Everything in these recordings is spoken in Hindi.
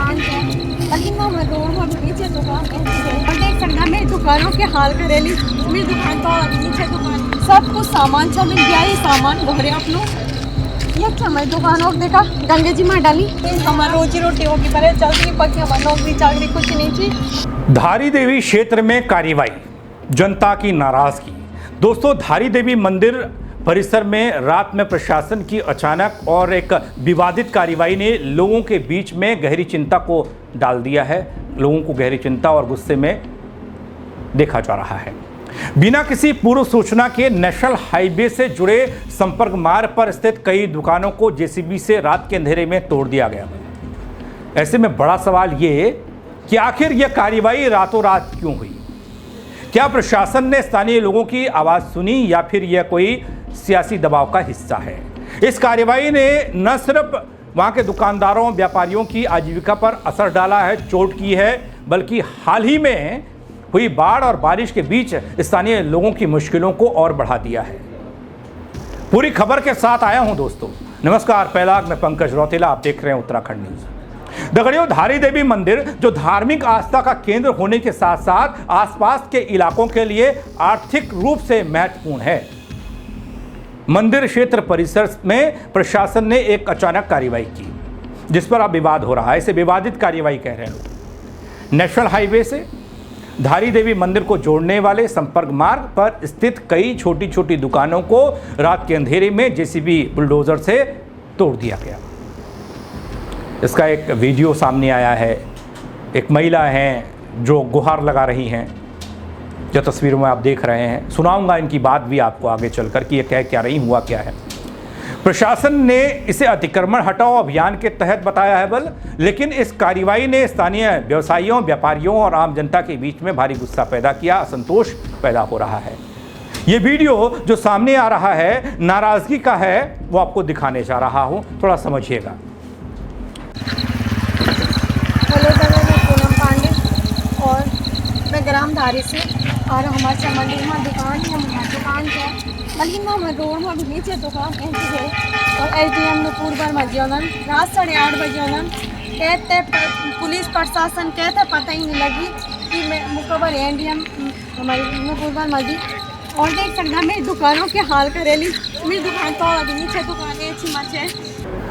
दुकान है, लेकिन वो मैं रोड में नीचे दुकान है और देख सकता मेरी दुकानों के हाल करेली। मेरी दुकान तो अभी नीचे दुकान सब कुछ सामान सब मिल गया, ये सामान भरे आप लोग। ये क्या हमारी दुकानों देखा गंगे जी में डाली हमारी रोजी रोटी होगी, पहले जल्दी पकी हमारी नौकरी चाकरी कुछ नहीं थी। धारी देवी क्षेत्र में कार्रवाई, जनता की नाराजगी। दोस्तों, धारी देवी मंदिर परिसर में रात में प्रशासन की अचानक और एक विवादित कार्रवाई ने लोगों के बीच में गहरी चिंता को डाल दिया है। लोगों को गहरी चिंता और गुस्से में देखा जा रहा है। बिना किसी पूर्व सूचना के नेशनल हाईवे से जुड़े संपर्क मार्ग पर स्थित कई दुकानों को जेसीबी से रात के अंधेरे में तोड़ दिया गया। ऐसे में बड़ा सवाल ये कि आखिर यह कार्रवाई रातों रात क्यों हुई? क्या प्रशासन ने स्थानीय लोगों की आवाज़ सुनी या फिर यह कोई सियासी दबाव का हिस्सा है? इस कार्रवाई ने न सिर्फ वहां के दुकानदारों व्यापारियों की आजीविका पर असर डाला है, चोट की है, बल्कि हाल ही में हुई बाढ़ और बारिश के बीच स्थानीय लोगों की मुश्किलों को और बढ़ा दिया है। पूरी खबर के साथ आया हूं दोस्तों। नमस्कार, पहला मैं पंकज रौतेला, आप देख रहे हैं उत्तराखंड न्यूज। दगड़ियों, धारी देवी मंदिर जो धार्मिक आस्था का केंद्र होने के साथ साथ आसपास के इलाकों के लिए आर्थिक रूप से महत्वपूर्ण है। मंदिर क्षेत्र परिसर में प्रशासन ने एक अचानक कार्रवाई की जिस पर अब विवाद हो रहा है। इसे विवादित कार्रवाई कह रहे हैं लोग। नेशनल हाईवे से धारी देवी मंदिर को जोड़ने वाले संपर्क मार्ग पर स्थित कई छोटी छोटी दुकानों को रात के अंधेरे में जेसीबी बुलडोजर से तोड़ दिया गया। इसका एक वीडियो सामने आया है। एक महिला हैं जो गुहार लगा रही हैं, जो तस्वीरों में आप देख रहे हैं। सुनाऊंगा इनकी बात भी आपको आगे चलकर कि ये कह क्या रही, हुआ क्या है। प्रशासन ने इसे अतिक्रमण हटाओ अभियान के तहत बताया है बल, लेकिन इस कार्रवाई ने स्थानीय व्यवसायियों, व्यापारियों और आम जनता के बीच में भारी गुस्सा पैदा किया, असंतोष पैदा हो रहा है। ये वीडियो जो सामने आ रहा है नाराजगी का है, वो आपको दिखाने जा रहा हूँ, थोड़ा समझिएगा। हेलो, मैं पूनम पांडे और मैं ग्राम धारी से और हमारे चमंडी में दुकान है, दुकान है, लेकिन वो मैं रोड में नीचे दुकान है और एसडीएम में पूर्व में जीवन रात 8:30 बजे कहते पुलिस प्रशासन कहते पता ही नहीं लगी कि मैं मुकबर एसडीएम हमारी पूर्व मजी और देख सकता मेरी दुकानों के हाल करेली। मेरी दुकान तो अभी नीचे दुकान है अच्छी मचे।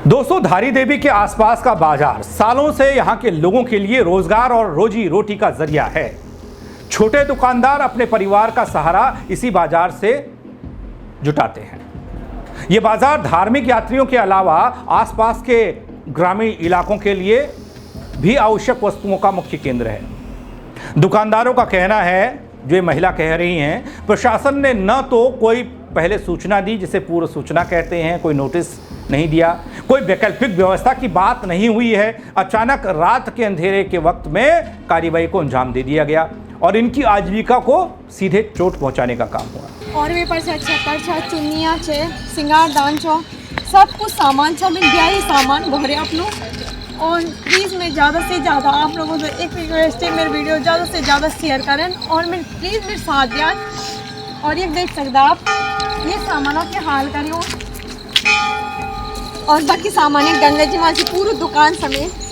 दोस्तों, धारी देवी के आसपास का बाजार सालों से यहाँ के लोगों के लिए रोजगार और रोजी रोटी का जरिया है। छोटे दुकानदार अपने परिवार का सहारा इसी बाजार से जुटाते हैं। ये बाजार धार्मिक यात्रियों के अलावा आसपास के ग्रामीण इलाकों के लिए भी आवश्यक वस्तुओं का मुख्य केंद्र है। दुकानदारों का कहना है, जो ये महिला कह रही हैं, प्रशासन ने न तो कोई पहले सूचना दी, जिसे पूर्व सूचना कहते हैं, कोई नोटिस नहीं दिया, कोई वैकल्पिक व्यवस्था की बात नहीं हुई है। अचानक रात के अंधेरे के वक्त में कार्रवाई को अंजाम दे दिया गया और इनकी आजीविका को सीधे चोट पहुंचाने का काम हुआ। और वे पर छतर चुन्नियाँ छे, सिंगारदान छो, सब कुछ सामान सब मिल गया, ये सामान भरे आप लोग। और प्लीज़ मैं ज़्यादा से ज़्यादा आप लोगों से एक रिक्वेस्ट है, मेरे वीडियो ज़्यादा से ज़्यादा शेयर करें और मैं प्लीज़ मेरे साथ दिया। और ये देख सकते आप, ये सामानों के हाल करियो और बाकी सामान है गंगा जी माँ की पूरी दुकान समेत।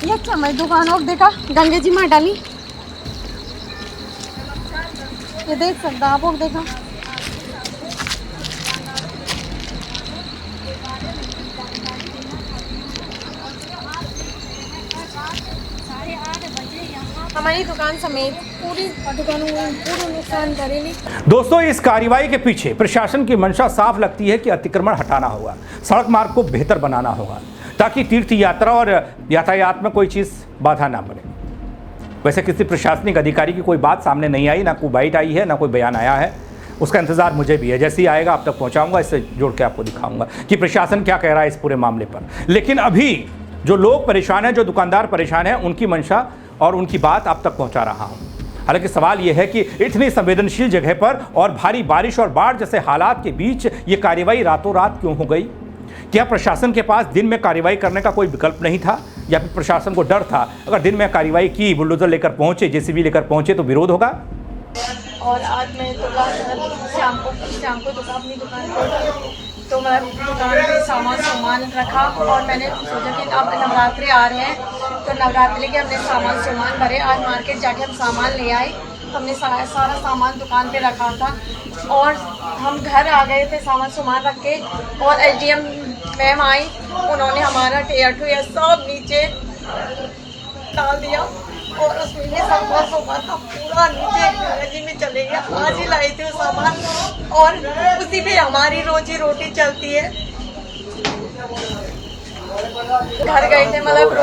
ये क्या हमारी दुकानों देखा गंगे जी माँ डाली, ये देख सकते आप लोग देखा। हमारी दुकान समेत पूरी दुकानों पूरा नुकसान करेगी। दोस्तों, इस कार्रवाई के पीछे प्रशासन की मंशा साफ लगती है कि अतिक्रमण हटाना होगा, सड़क मार्ग को बेहतर बनाना होगा ताकि तीर्थ यात्रा और यातायात में कोई चीज़ बाधा ना बने। वैसे किसी प्रशासनिक अधिकारी की कोई बात सामने नहीं आई, ना कोई बाइट आई है, ना कोई बयान आया है। उसका इंतजार मुझे भी है, जैसे ही आएगा आप तक पहुंचाऊंगा, इससे जोड़ के आपको दिखाऊंगा कि प्रशासन क्या कह रहा है इस पूरे मामले पर। लेकिन अभी जो लोग परेशान हैं, जो दुकानदार परेशान हैं, उनकी मंशा और उनकी बात आप तक पहुंचा रहा हूं। हालांकि सवाल यह है कि इतनी संवेदनशील जगह पर और भारी बारिश और बाढ़ जैसे हालात के बीच ये कार्रवाई रातों रात क्यों हो गई? क्या प्रशासन के पास दिन में कार्रवाई करने का कोई विकल्प नहीं था, या फिर प्रशासन को डर था अगर दिन में कार्रवाई की, बुलडोजर लेकर पहुंचे, जेसीबी लेकर पहुंचे तो विरोध होगा? और आज मैं दुकान शाम को दुकान अपनी दुकान खोली तो मैं दुकान पे सामान रखा और मैंने सोचा कि अब नवरात्रि आ रहे हैं तो नवरात्रि के हमने सामान भरे। आज मार्केट जाके हम सामान ले आए। हमने सारा सामान दुकान पे रखा था और हम घर आ गए थे सामान रख के और एसडीएम मैम आई, उन्होंने हमारा टेयर सब नीचे डाल दिया और उसमें ये सामान था पूरा नीचे गंगा में चले गया। आज ही लाई थी वो सामान और उसी पे हमारी रोजी रोटी चलती है। घर गए थे मतलब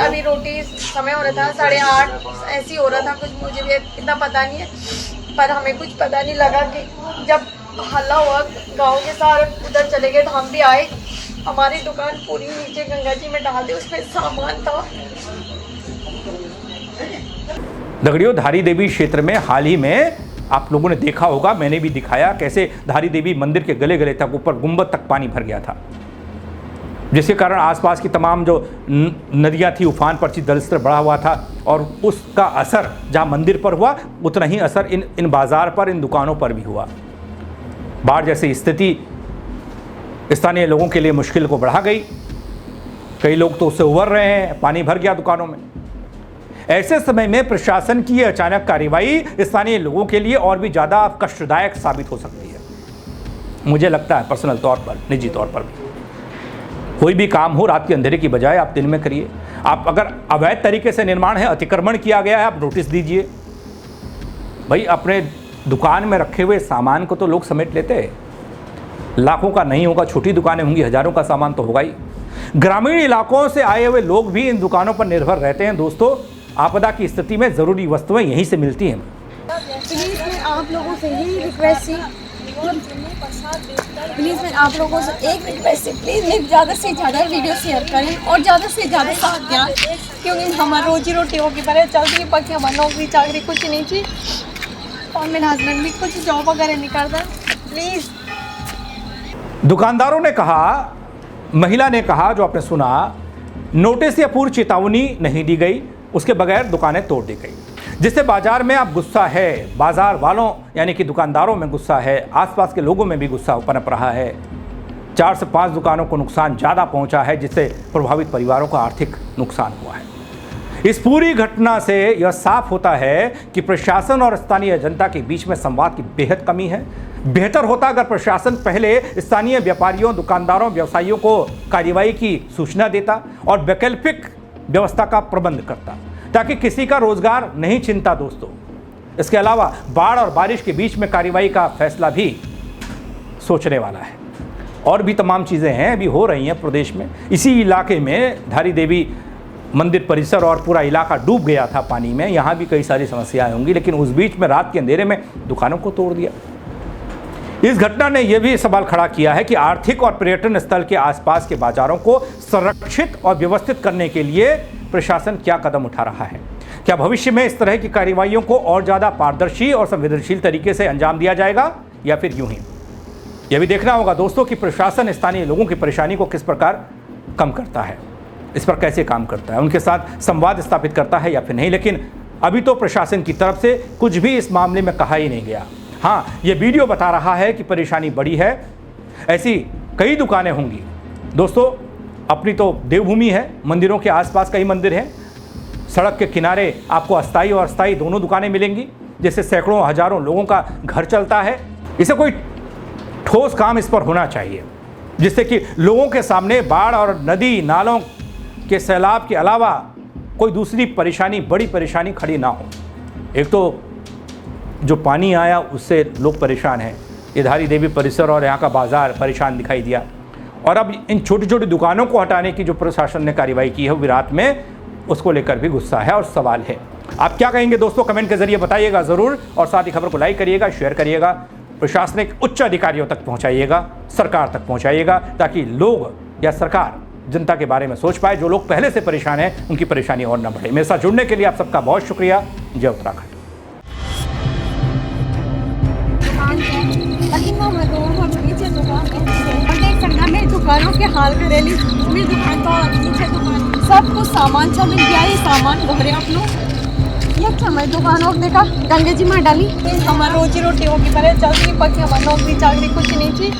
अभी रोटी समय हो रहा था 8:30 ऐसे ही हो रहा था कुछ, मुझे भी इतना पता नहीं है पर हमें कुछ पता नहीं लगा कि जब हल्ला हुआ गांव के सारे उधर चले गए तो हम भी आए। हमारी दुकान पूरी नीचे गंगा जी में डाल दी, उसमें सामान था। दगड़ियों, धारी देवी क्षेत्र में हाल ही में आप लोगों ने देखा होगा, मैंने भी दिखाया कैसे धारी देवी मंदिर के गले तक ऊपर गुंबद तक पानी भर गया था, जिसके कारण आसपास की तमाम जो नदियां थी उफान पर थी, जलस्तर बढ़ा हुआ था और उसका असर जहां मंदिर पर हुआ उतना ही असर इन बाजार पर, इन दुकानों पर भी हुआ। बाढ़ जैसी स्थिति स्थानीय लोगों के लिए मुश्किल को बढ़ा गई। कई लोग तो उससे उबर रहे हैं, पानी भर गया दुकानों में। ऐसे समय में प्रशासन की यह अचानक कार्रवाई स्थानीय लोगों के लिए और भी ज़्यादा कष्टदायक साबित हो सकती है। मुझे लगता है पर्सनल तौर पर, निजी तौर पर भी, कोई भी काम हो रात के अंधेरे की बजाय आप दिन में करिए। आप अगर अवैध तरीके से निर्माण है, अतिक्रमण किया गया है, आप नोटिस दीजिए। भाई अपने दुकान में रखे हुए सामान को तो लोग समेट लेते हैं, लाखों का नहीं होगा, छोटी दुकानें होंगी, हजारों का सामान तो होगा ही। ग्रामीण इलाकों से आए हुए लोग भी इन दुकानों पर निर्भर रहते हैं। दोस्तों, आपदा की स्थिति में ज़रूरी वस्तुएं यहीं से मिलती हैं। प्लीज़ मैं आप लोगों से यही रिक्वेस्ट है, प्लीज़ मैं आप लोगों से एक रिक्वेस्ट है, प्लीज़ मैं ज़्यादा से ज़्यादा वीडियो शेयर करें और ज़्यादा से ज़्यादा साथ दें, क्योंकि हमारी रोजी रोटी होगी पहले चलती है, बाकी हमारी नौकरी चाकरी कुछ नहीं थी और मेरा हस्बैंड भी कुछ जॉब वगैरह नहीं करता। प्लीज़। दुकानदारों ने कहा, महिला ने कहा, जो आपने सुना, नोटिस या पूर्व चेतावनी नहीं दी गई, उसके बगैर दुकानें तोड़ दी गई, जिससे बाजार में अब गुस्सा है। बाजार वालों यानी कि दुकानदारों में गुस्सा है, आसपास के लोगों में भी गुस्सा पनप रहा है। 4 से 5 दुकानों को नुकसान ज़्यादा पहुंचा है, जिससे प्रभावित परिवारों का आर्थिक नुकसान हुआ है। इस पूरी घटना से यह साफ होता है कि प्रशासन और स्थानीय जनता के बीच में संवाद की बेहद कमी है। बेहतर होता अगर प्रशासन पहले स्थानीय व्यापारियों, दुकानदारों, व्यवसायियों को कार्रवाई की सूचना देता और वैकल्पिक व्यवस्था का प्रबंध करता, ताकि किसी का रोजगार नहीं छिनता। दोस्तों, इसके अलावा बाढ़ और बारिश के बीच में कार्रवाई का फैसला भी सोचने वाला है। और भी तमाम चीज़ें हैं, अभी हो रही हैं प्रदेश में। इसी इलाके में धारी देवी मंदिर परिसर और पूरा इलाका डूब गया था पानी में। यहाँ भी कई सारी समस्याएं होंगी, लेकिन उस बीच में रात के अंधेरे में दुकानों को तोड़ दिया। इस घटना ने यह भी सवाल खड़ा किया है कि आर्थिक और पर्यटन स्थल के आसपास के बाजारों को संरक्षित और व्यवस्थित करने के लिए प्रशासन क्या कदम उठा रहा है। क्या भविष्य में इस तरह की कार्रवाइयों को और ज़्यादा पारदर्शी और संवेदनशील तरीके से अंजाम दिया जाएगा या फिर यूं ही? यह भी देखना होगा दोस्तों कि प्रशासन स्थानीय लोगों की परेशानी को किस प्रकार कम करता है, इस पर कैसे काम करता है, उनके साथ संवाद स्थापित करता है या फिर नहीं। लेकिन अभी तो प्रशासन की तरफ से कुछ भी इस मामले में कहा ही नहीं गया। हाँ, ये वीडियो बता रहा है कि परेशानी बड़ी है, ऐसी कई दुकानें होंगी। दोस्तों, अपनी तो देवभूमि है, मंदिरों के आसपास कई मंदिर हैं, सड़क के किनारे आपको अस्थायी और अस्थायी दोनों दुकानें मिलेंगी, जिससे सैकड़ों हजारों लोगों का घर चलता है। इसे कोई ठोस काम इस पर होना चाहिए, जिससे कि लोगों के सामने बाढ़ और नदी नालों के सैलाब के अलावा कोई दूसरी परेशानी, बड़ी परेशानी खड़ी ना हो। एक तो जो पानी आया उससे लोग परेशान हैं, ये धारी देवी परिसर और यहाँ का बाजार परेशान दिखाई दिया, और अब इन छोटी छोटी दुकानों को हटाने की जो प्रशासन ने कार्रवाई की है विराट में, उसको लेकर भी गुस्सा है और सवाल है। आप क्या कहेंगे दोस्तों, कमेंट के जरिए बताइएगा ज़रूर, और साथ ही खबर को लाइक करिएगा, शेयर करिएगा, प्रशासनिक उच्च अधिकारियों तक पहुँचाइएगा, सरकार तक पहुँचाइएगा, ताकि लोग या सरकार जनता के बारे में सोच पाए। जो लोग पहले से परेशान हैं उनकी परेशानी और न बढ़े। मेरे साथ जुड़ने के लिए आप सबका बहुत शुक्रिया। जय उत्तराखंड। मेरी दुकानों के हाल करेली, मेरी दुकान तो नीचे दुकान सब कुछ सामान सब मिल गया। ये सामान भरे आप लोग, अच्छा हमारी दुकान और देखा गंगे जी माँ डाली हमारी रोजी रोटी होगी पहले चलती पकी हमारी नौकरी चाकरी कुछ नहीं थी